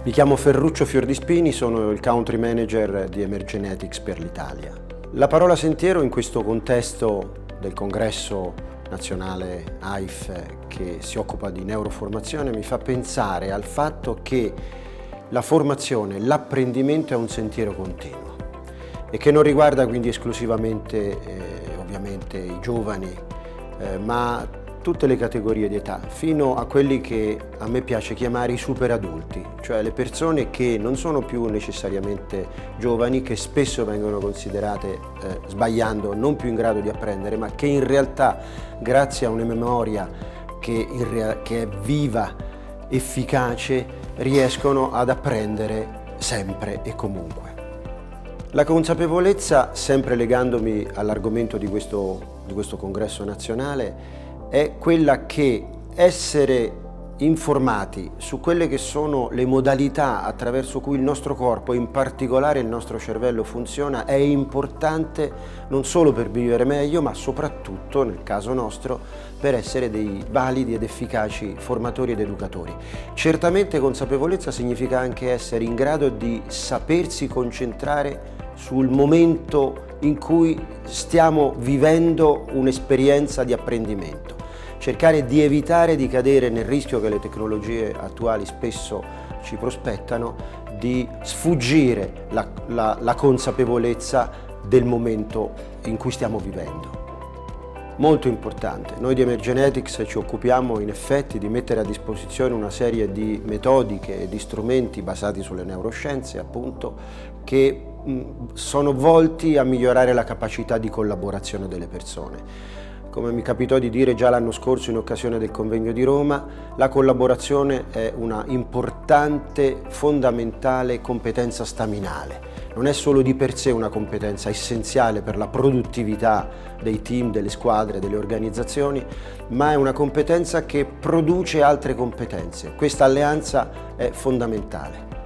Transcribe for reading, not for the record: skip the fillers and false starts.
Mi chiamo Ferruccio Fiordispini, sono il Country Manager di Emergenetics per l'Italia. La parola sentiero in questo contesto del congresso nazionale AIF che si occupa di neuroformazione mi fa pensare al fatto che la formazione, l'apprendimento è un sentiero continuo e che non riguarda quindi esclusivamente ovviamente i giovani, ma tutte le categorie di età, fino a quelli che a me piace chiamare i super adulti, cioè le persone che non sono più necessariamente giovani, che spesso vengono considerate, sbagliando, non più in grado di apprendere, ma che in realtà, grazie a una memoria che è viva, efficace, riescono ad apprendere sempre e comunque. La consapevolezza, sempre legandomi all'argomento di questo congresso nazionale, è quella che essere informati su quelle che sono le modalità attraverso cui il nostro corpo, in particolare il nostro cervello, funziona, è importante non solo per vivere meglio, ma soprattutto, nel caso nostro, per essere dei validi ed efficaci formatori ed educatori. Certamente consapevolezza significa anche essere in grado di sapersi concentrare sul momento in cui stiamo vivendo un'esperienza di apprendimento. Cercare di evitare di cadere nel rischio che le tecnologie attuali spesso ci prospettano di sfuggire la consapevolezza del momento in cui stiamo vivendo. Molto importante. Noi di Emergenetics ci occupiamo in effetti di mettere a disposizione una serie di metodiche e di strumenti basati sulle neuroscienze, appunto, che sono volti a migliorare la capacità di collaborazione delle persone. Come mi capitò di dire già l'anno scorso in occasione del convegno di Roma, la collaborazione è una importante, fondamentale competenza staminale. Non è solo di per sé una competenza essenziale per la produttività dei team, delle squadre, delle organizzazioni, ma è una competenza che produce altre competenze. Questa alleanza è fondamentale.